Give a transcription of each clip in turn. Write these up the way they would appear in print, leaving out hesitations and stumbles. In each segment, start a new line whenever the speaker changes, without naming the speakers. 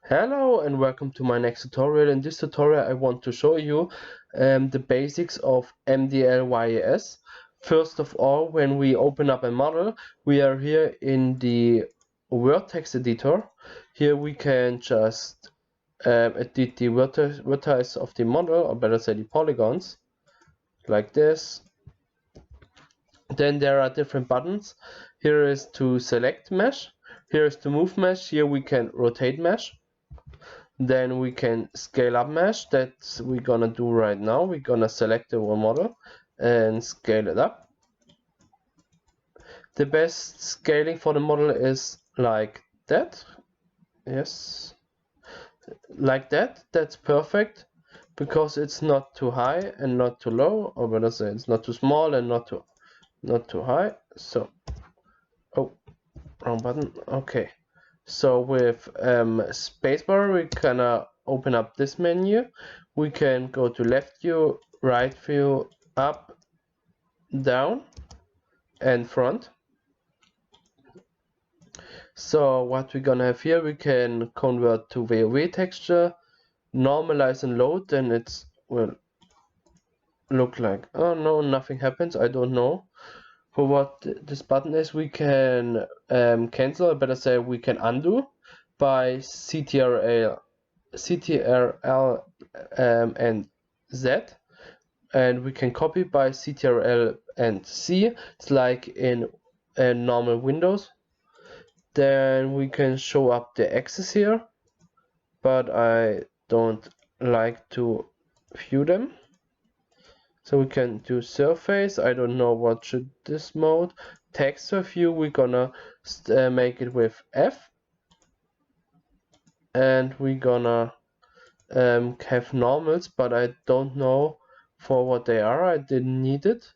Hello and welcome to my next tutorial. In this tutorial I want to show you the basics of MDLVIS. First of all, when we open up a model, we are here in the Word text editor. Here we can just edit the vertices of the model, or better say the polygons, like this. Then there are different buttons. Here is to select mesh, here is to move mesh, here we can rotate mesh. Then we can scale up mesh. That's we're gonna do right now. We're gonna select our model and scale it up. The best scaling for the model is like that. Yes, like that. That's perfect because it's not too high and not too low, or better say it's not too small and not too high. So, oh, wrong button. Okay. So with spacebar, we can open up this menu. We can go to left view, right view, up, down, and front. So what we're gonna have here, we can convert to WoW texture, normalize and load, then it's will look like, oh no, nothing happens. I don't know for what this button is. We can cancel, better say we can undo by CTRL and Z, and we can copy by CTRL and C. It's like in normal Windows. Then we can show up the axes here, but I don't like to view them. So we can do surface. I don't know what should this mode. Texture view, we're gonna make it with F, and we're gonna have normals, but I don't know for what they are. I didn't need it.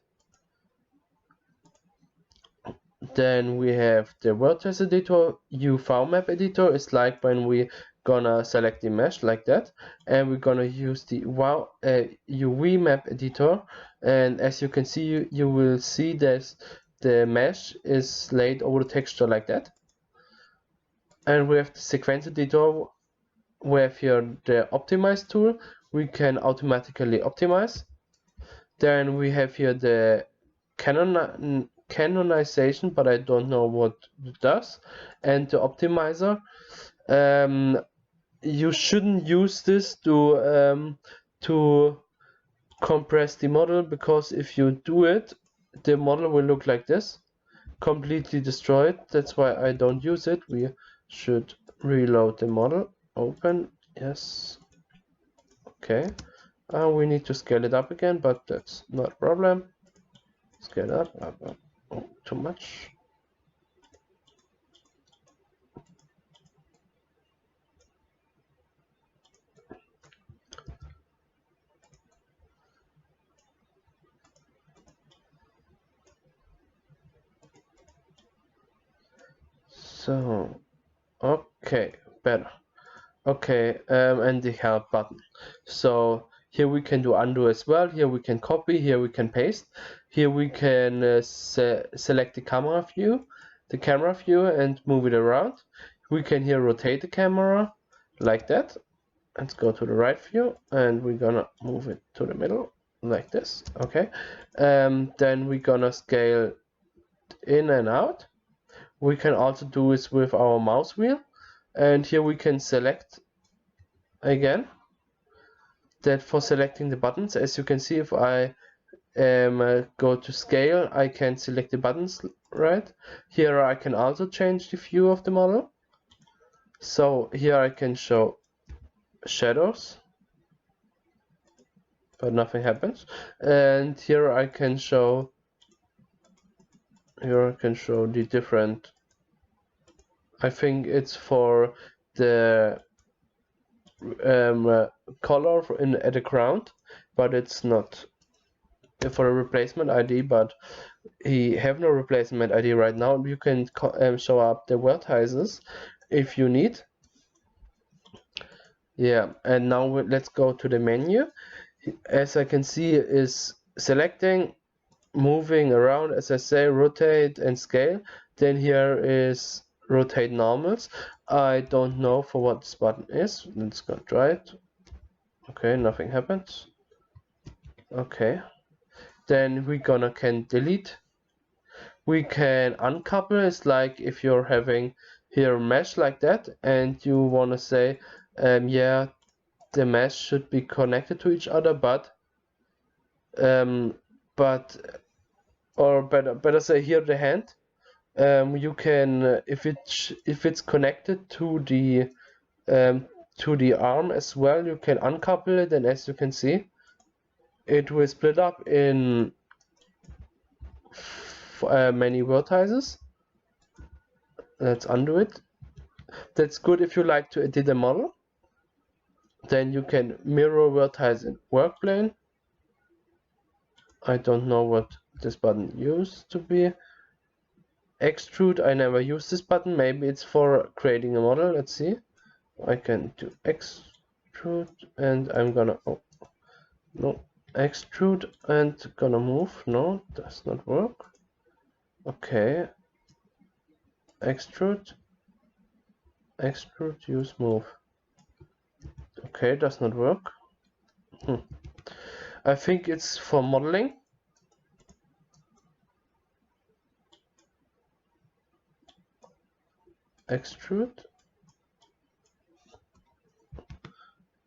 Then we have the vertex editor. UV map editor is like when we gonna select the mesh like that, and we're gonna use the UV map editor, and as you can see, you will see that the mesh is laid over the texture like that. And we have the sequence editor. We have here the optimize tool. We can automatically optimize. Then we have here the canonization, but I don't know what it does, and the optimizer. You shouldn't use this to compress the model, because if you do it, the model will look like this, completely destroyed. That's why I don't use it. We should reload the model. Open, yes, okay. We need to scale it up again, but that's not a problem. Scale up, oh, too much. So, okay, better. Okay, and the help button. So here we can do undo as well. Here we can copy, here we can paste. Here we can select the camera view, and move it around. We can here rotate the camera like that. Let's go to the right view, and we're gonna move it to the middle like this. Okay, then we're gonna scale in and out. We can also do this with our mouse wheel, and here we can select again. That for selecting the buttons, as you can see, if I go to scale, I can select the buttons, right? Here I can also change the view of the model. So here I can show shadows, but nothing happens. And here I can show the different, I think it's for the color at the ground, but it's not for a replacement ID, but he have no replacement ID right now. You can show up the vertices if you need. Yeah, and now let's go to the menu. As I can see, is selecting, moving around, as I say, rotate and scale. Then here is rotate normals. I don't know for what this button is. Let's go try it. Okay, nothing happens. Okay, then we can delete. We can uncouple. It's like if you're having here a mesh like that and you want to say yeah, the mesh should be connected to each other, or better say here the hand, you can if it's connected to the arm as well, you can uncouple it, and as you can see, it will split up in many vertices. Let's undo it. That's good if you like to edit a model. Then you can mirror vertex in work plane. I don't know what this button used to be. Extrude, I never use this button. Maybe it's for creating a model. Let's see. I can do extrude, and I'm gonna, oh no, extrude and gonna move. No, does not work. Okay, extrude, use move. Okay, does not work. I think it's for modeling. Extrude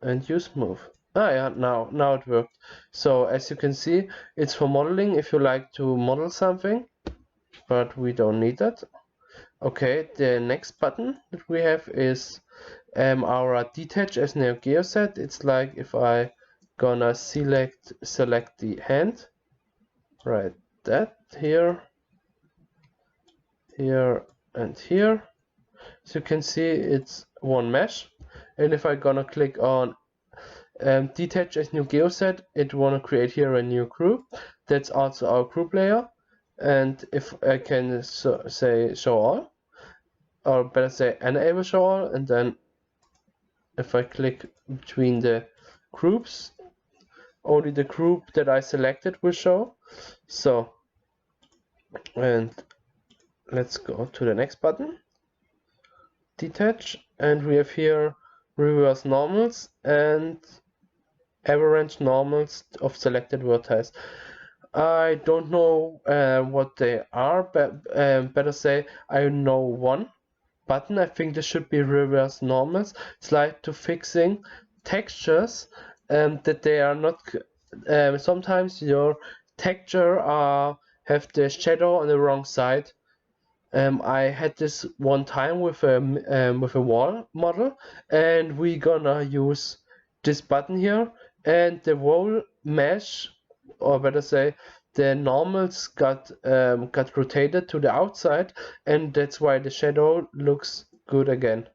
and use move. Ah yeah, now it worked. So as you can see, it's for modeling if you like to model something, but we don't need that. Okay, the next button that we have is our detach as Neo Geo set. It's like if I gonna select the hand, right, that here, and here. So you can see it's one mesh, and if I gonna click on detach as new geoset, it wanna create here a new group. That's also our group layer. And if I can say show all, or better say enable show all, and then if I click between the groups, only the group that I selected will show. So, and let's go to the next button, detach, and we have here reverse normals and average normals of selected vertex. I don't know what they are, but better say I know one button. I think this should be reverse normals. It's like to fixing textures that they are not. Sometimes your texture have the shadow on the wrong side. I had this one time with a wall model, and we gonna use this button here, and the whole mesh, or better say, the normals got rotated to the outside, and that's why the shadow looks good again.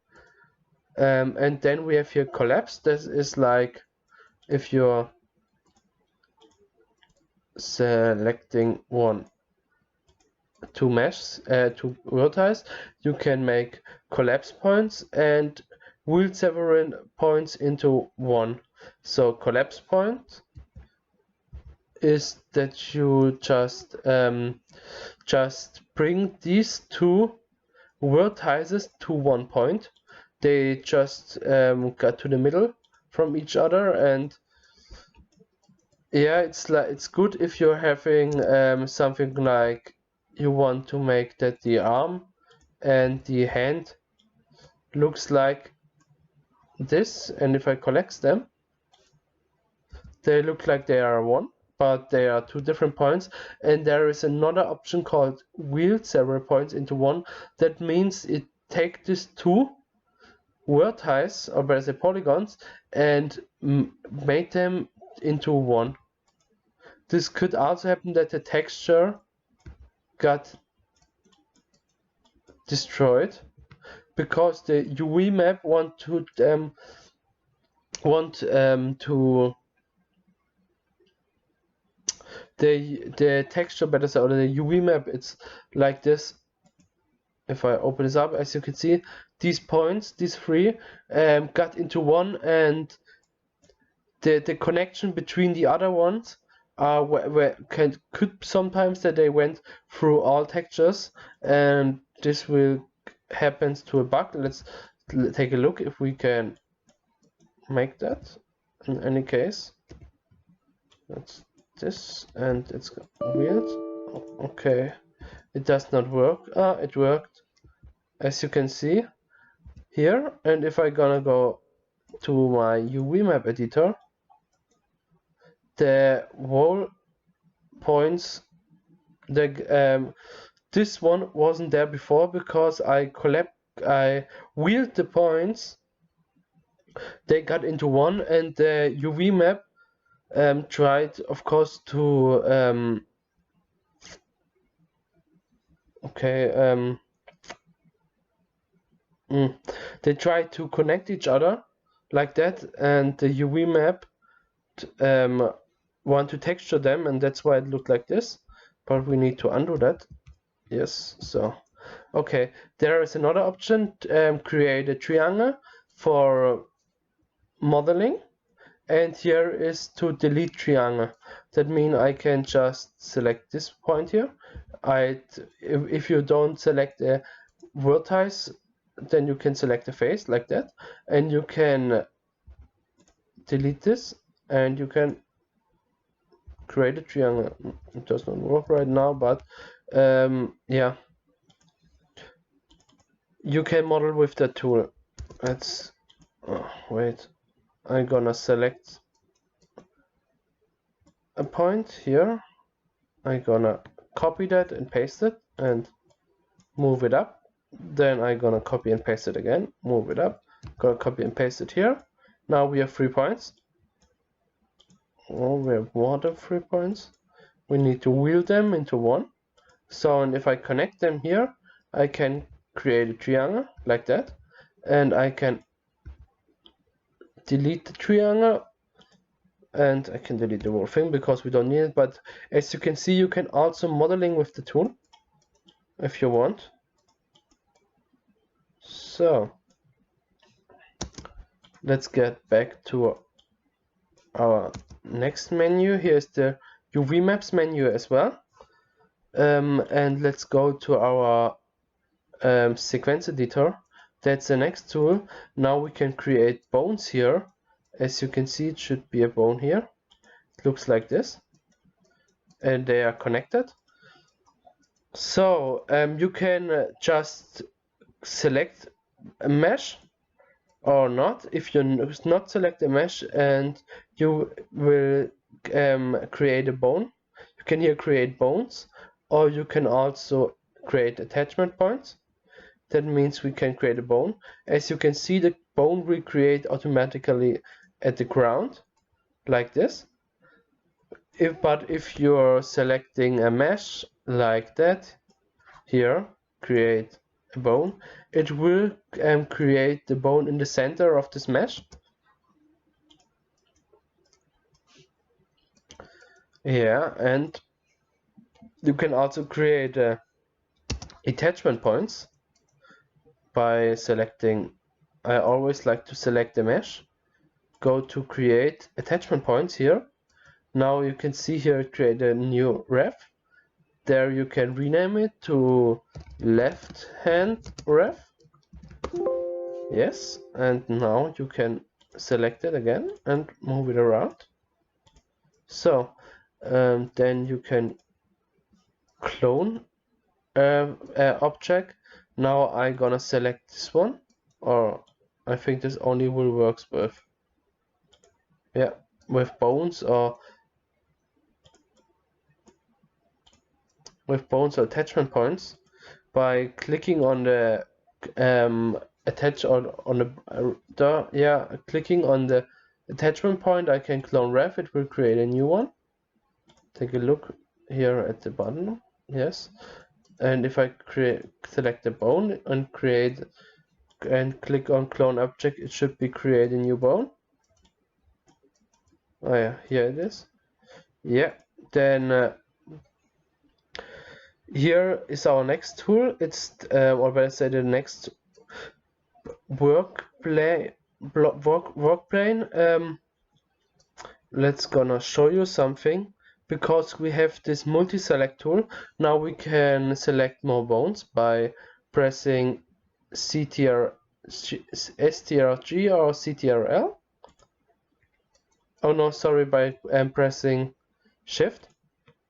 And then we have here collapse. This is like if you're selecting two vertices, you can make collapse points and wheel several points into one. So collapse point is that you just bring these two vertices to one point. They just got to the middle from each other, and yeah, it's good if you're having something like you want to make that the arm and the hand looks like this, and if I collect them, they look like they are one, but they are two different points. And there is another option called wheel several points into one. That means it take these two vertices, or better say polygons, and make them into one. This could also happen that the texture got destroyed because the UV map want to the texture, better say, or the UV map, it's like this. If I open this up, as you can see, these points, these three, got into one, and the connection between the other ones could sometimes that they went through all textures, and this will happens to a bug. Let's take a look if we can make that. In any case, that's this, and it's weird. Okay, it does not work. It worked, as you can see here. And if I gonna go to my UV map editor, the whole points, this one wasn't there before because I wheeled the points. They got into one, and the UV map tried, of course, to they tried to connect each other like that, and the UV map want to texture them, and that's why it looked like this. But we need to undo that. Yes, so okay, there is another option, create a triangle for modeling, and here is to delete triangle. That means I can just select this point here. If you don't select a vertex, then you can select a face like that, and you can delete this, and you can create a triangle. It does not work right now, but yeah, you can model with that tool. Let's wait, I'm gonna select a point here. I'm gonna copy that and paste it and move it up. Then I'm gonna copy and paste it again, move it up, gonna copy and paste it here. Now we have 3 points. Oh, we have more than 3 points. We need to wheel them into one. So, and if I connect them here, I can create a triangle like that, and I can delete the triangle, and I can delete the whole thing because we don't need it. But as you can see, you can also modeling with the tool if you want. So let's get back to our next menu. Here's the UV maps menu as well, and let's go to our sequence editor. That's the next tool. Now we can create bones here. As you can see, it should be a bone here. It looks like this, and they are connected. So you can just select a mesh or not. If you not select a mesh, and you will create a bone, you can here create bones, or you can also create attachment points. That means we can create a bone. As you can see, the bone will create automatically at the ground like this. But if you're selecting a mesh like that, here create a bone, it will create the bone in the center of this mesh. Yeah, and you can also create attachment points by selecting. I always like to select the mesh, go to create attachment points here. Now you can see here create a new ref. There you can rename it to left hand ref. Yes, and now you can select it again and move it around. So then you can clone an object. Now I'm gonna select this one, or I think this only will works with, yeah, with bones or attachment points. By clicking on the attach on the clicking on the attachment point, I can clone ref. It will create a new one. Take a look here at the button. Yes, and if I select the bone and create and click on clone object, it should be create a new bone. Oh yeah, here it is. Yeah, then here is our next tool. It's or better say the next work plane. Let's gonna show you something. Because we have this MultiSelect tool, now we can select more bones by pressing STRG or CTRL. Oh no, sorry, by pressing Shift,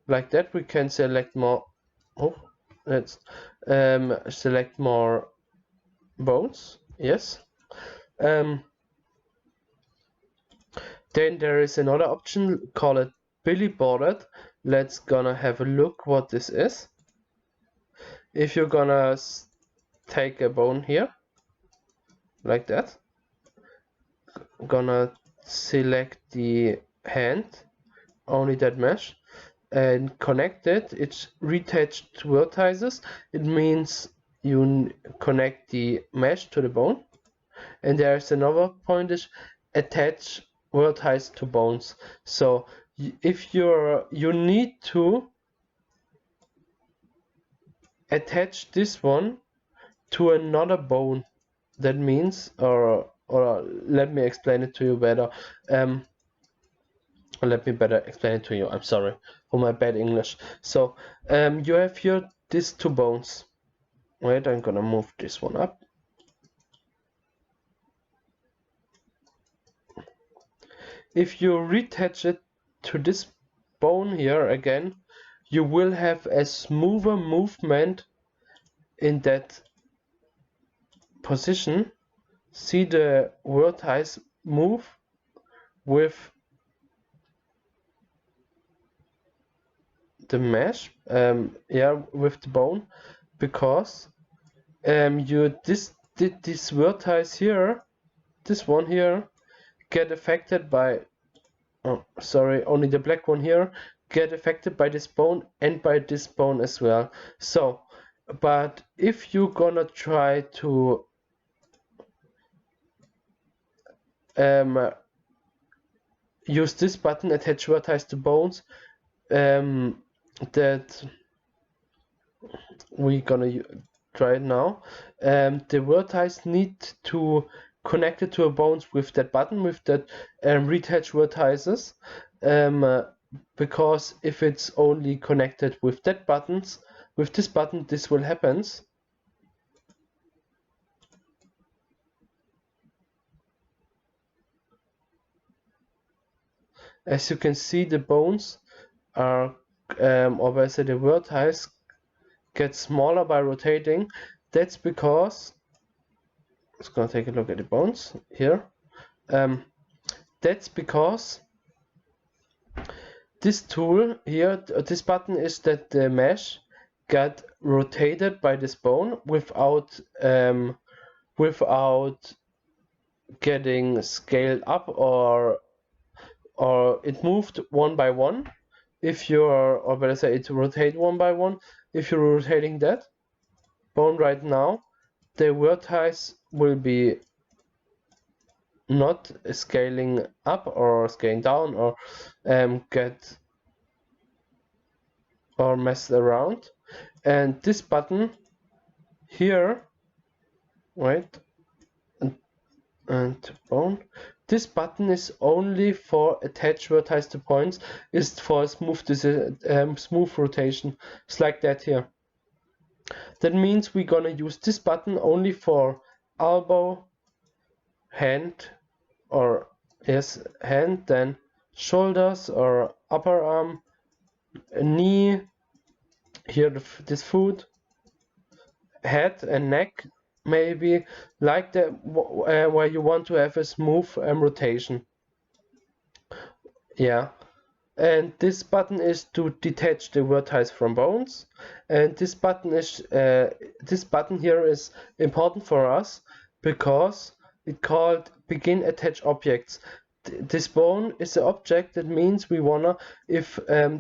like that we can select more. Oh, let's select more bones. Yes. Then there is another option, call it Pili Board. Let's gonna have a look what this is. If you're gonna take a bone here, like that, gonna select the hand, only that mesh, and connect it. It's retached vertices. It means you connect the mesh to the bone. And there's another point, is attach vertices to bones. So if you need to attach this one to another bone, that means, or let me explain it to you better. Let me better explain it to you. I'm sorry for my bad English. So you have here these two bones. Wait, I'm gonna move this one up. If you retach it to this bone here again, you will have a smoother movement in that position. See the vertices move with the mesh, with the bone, because this vertex here, this one here, get affected by, oh sorry, only the black one here get affected by this bone and by this bone as well. So, but if you're gonna try to use this button, attach vertex to bones, that we're gonna try it now. The vertex need to connect it to a bones with that button, with that retach vertices, because if it's only connected with that buttons, with this button, this will happen. As you can see, the bones are, or I say the vertex get smaller by rotating. That's because, let's gonna take a look at the bones here. That's because this tool here, this button, is that the mesh got rotated by this bone without getting scaled up, or it moved one by one. If you're, or better say, it rotate one by one. If you're rotating that bone right now, the vertex will be not scaling up or scaling down, or get or mess around. And this button here, right, and bone, this button is only for attach vertex to points, is for smooth rotation. It's like that here. That means we're gonna use this button only for elbow, hand, or yes, hand, then shoulders or upper arm, knee, here this foot, head and neck, maybe, like that, where you want to have a smooth rotation. Yeah. And this button is to detach the vertex from bones. And this button here is important for us because it's called begin attach objects. This bone is an object. That means we wanna, if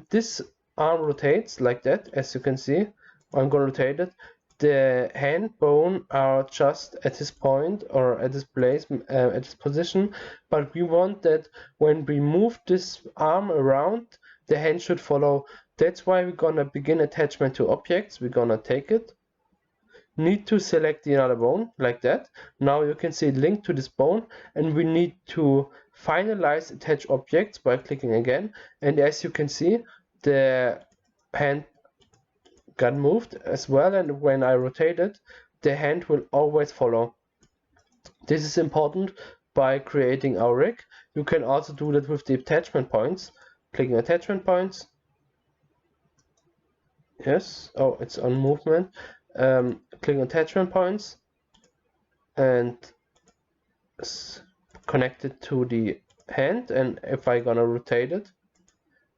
this arm rotates like that, as you can see, I'm gonna rotate it, the hand bone are just at this point or at this place, at this position, but we want that when we move this arm around, the hand should follow. That's why we're gonna begin attachment to objects. We're gonna take it, need to select the other bone like that. Now you can see link to this bone, and we need to finalize attach objects by clicking again. And as you can see, the hand got moved as well, and when I rotate it, the hand will always follow. This is important by creating our rig. You can also do that with the attachment points. Clicking attachment points. Yes, oh, it's on movement. Clicking attachment points and connect it to the hand, and if I gonna rotate it,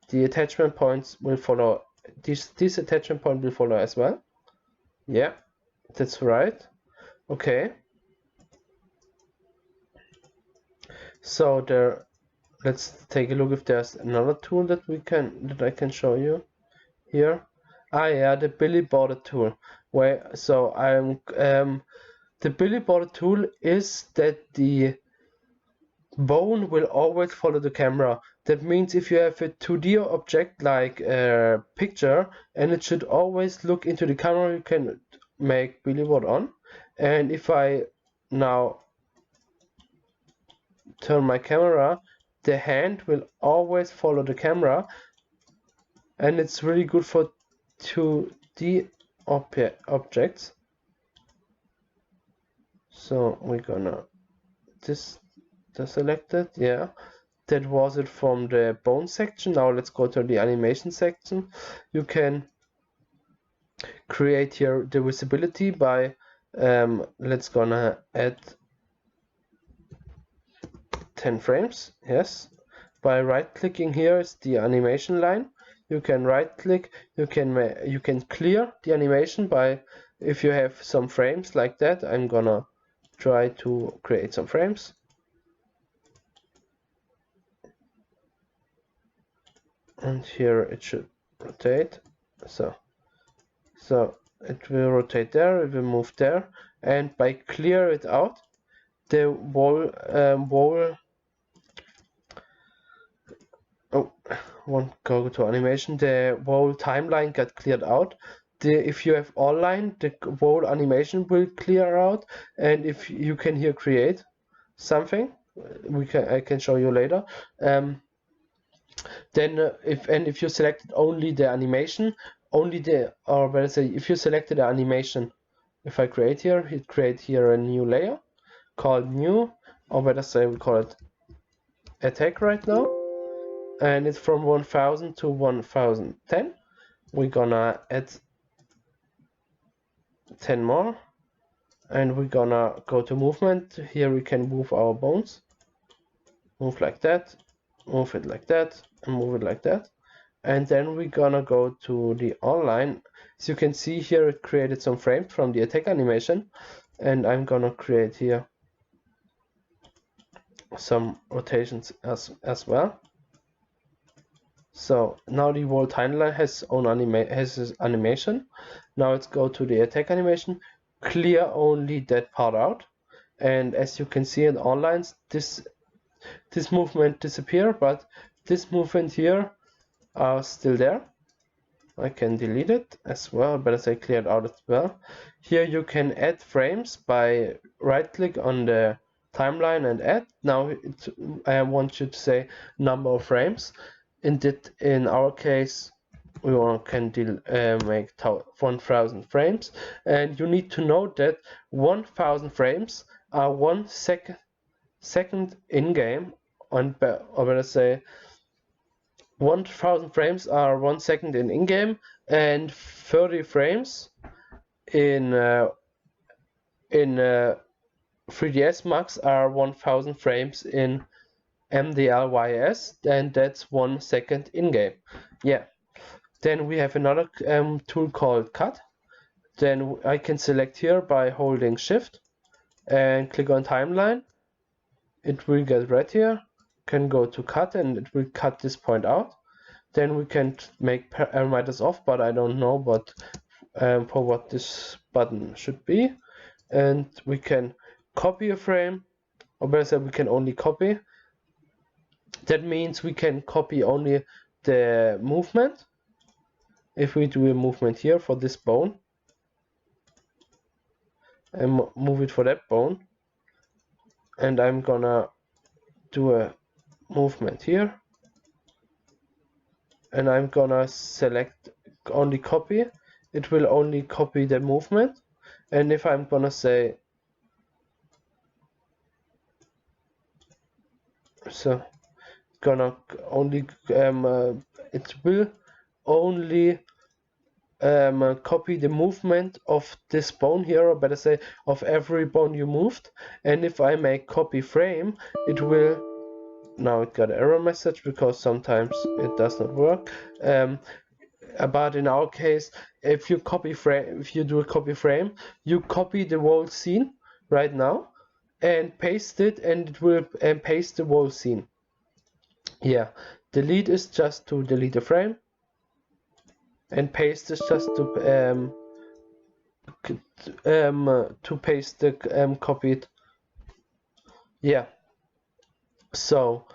the attachment points will follow. This attachment point will follow as well. Yeah, that's right. Okay. So there, let's take a look if there's another tool that I can show you here. Ah, yeah, the Pili Board tool. Where so the Pili Board tool is that the bone will always follow the camera. That means if you have a 2D object like a picture and it should always look into the camera, you can make Pili Board on. And if I now turn my camera, the hand will always follow the camera, and it's really good for 2D objects. So we're gonna select it. Yeah, that was it from the bone section. Now let's go to the animation section. You can create here the visibility by let's gonna add 10 frames. Yes, by right clicking here is the animation line. You can right click, you can clear the animation by, if you have some frames like that. I'm gonna try to create some frames. And here it should rotate. So it will rotate there, it will move there, and by clear it out, the won't go to animation. The whole timeline got cleared out. If you have all line, the whole animation will clear out, and if you can here create something, I can show you later. Then if you selected only the animation, if you selected the animation, if I create here, it create here a new layer called new, or better say we call it attack right now, and it's from 1000 to 1010. We're gonna add 10 more, and we're gonna go to movement. Here we can move our bones, move like that, move it like that, and move it like that. And then we're gonna go to the online. As you can see here, it created some frames from the attack animation, and I'm gonna create here some rotations as well. So now the whole timeline has its animation. Now let's go to the attack animation, clear only that part out, and as you can see in online, this movement disappear, but this movement here are still there. I can delete it as well, but as I cleared out as well. Here you can add frames by right click on the timeline and add. Now I want you to say number of frames. In our case, we can make 1000 frames, and you need to know that 1000 frames are 1 second in game, or better say 1000 frames are 1 second in game, and 30 frames in 3ds Max are 1000 frames in MDLVIS, and that's 1 second in game. Yeah. Then we have another tool called cut. Then I can select here by holding shift and click on timeline. It will get red here. Can go to cut, and it will cut this point out. Then we can make parameters off, but I don't know for what this button should be. And we can copy a frame, or better said, we can only copy. That means we can copy only the movement. If we do a movement here for this bone and move it for that bone, and I'm gonna do a movement here, and I'm gonna select only copy, it will only copy the movement. and if I'm gonna say, so gonna only it will only copy the movement of this bone here, or better say of every bone you moved. And if I make copy frame, it will, now it got an error message because sometimes it does not work. But in our case, if you do a copy frame, you copy the whole scene right now and paste it, and it will paste the whole scene. Yeah, delete is just to delete the frame, and paste is just to paste the copied. Yeah. So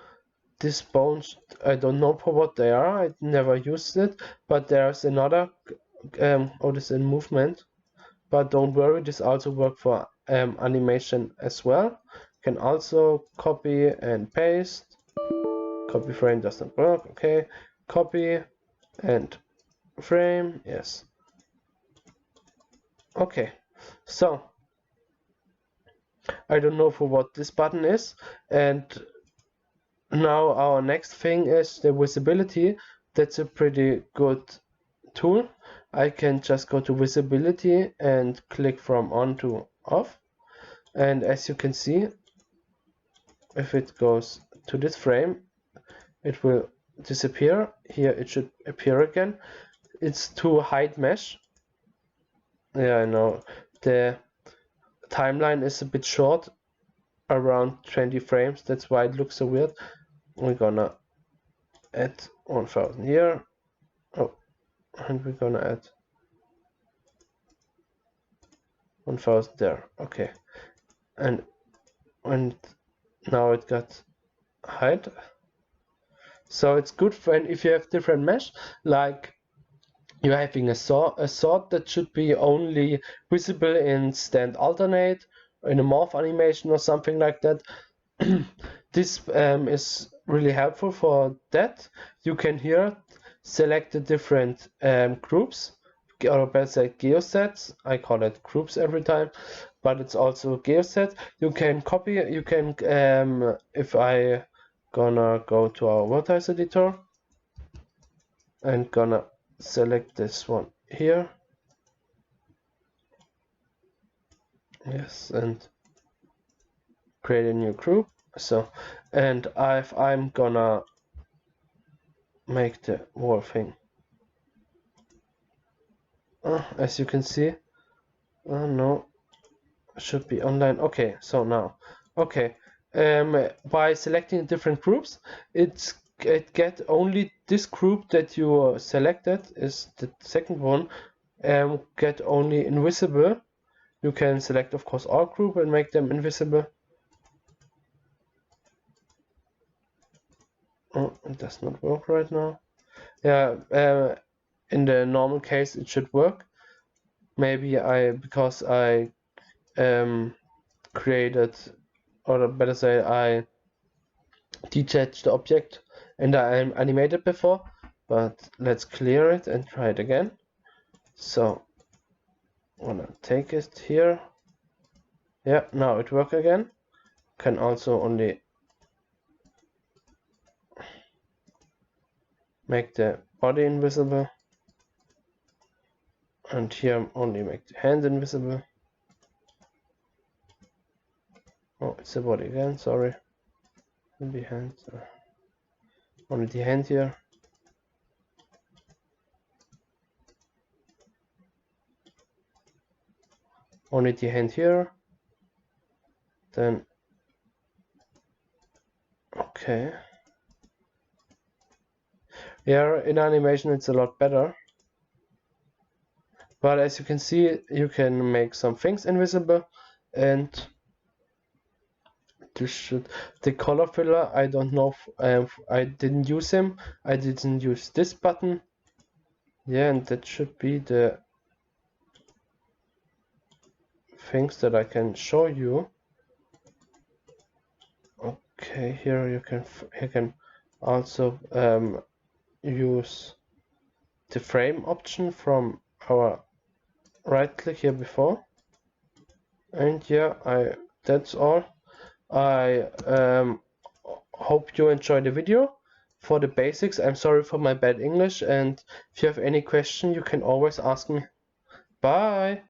these bones, I don't know for what they are. I never used it, but there's another. Oh, this is in movement. But don't worry, this also works for animation as well. You can also copy and paste. Copy frame doesn't work. Okay, copy and frame. Yes. Okay, so I don't know for what this button is, and now our next thing is the visibility. That's a pretty good tool. I can just go to visibility and click from on to off, and as you can see, if it goes to this frame, it will disappear. Here it should appear again. It's to hide mesh. Yeah, I know the timeline is a bit short, around 20 frames. That's why it looks so weird. We're gonna add 1000 here. Oh, and we're gonna add 1000 there. Okay, and now it got height. So it's good if you have different mesh, like you're having a sword that should be only visible in stand alternate, in a morph animation or something like that. This is really helpful for that. You can here select the different groups, or better say geosets. I call it groups every time, but it's also geoset. You can copy, you can, if I gonna go to our vertex editor and gonna select this one here. Yes, and create a new group. So, and I'm gonna make the whole thing. As you can see, no, should be online. Okay, so now, okay, by selecting different groups, it get only this group that you selected is the second one, get only invisible. You can select, of course, all group and make them invisible. Oh, it does not work right now. Yeah, in the normal case it should work. Maybe because I created, or better say, I detached the object and I animated before, but let's clear it and try it again. So I'm gonna take it here. Yeah, now it works again. Can also only make the body invisible, and here only make the hand invisible. Oh, it's the body again, sorry. The hand, only the hand here. Only the hand here. Then, okay. Yeah, in animation it's a lot better. But as you can see, you can make some things invisible, and this should, the color filler, I don't know if, I didn't use him. I didn't use this button. Yeah, and that should be the things that I can show you. Okay, here you can also use the frame option from our right click here before. And yeah, that's all. I hope you enjoyed the video. For the basics, I'm sorry for my bad English, and if you have any question, you can always ask me. Bye.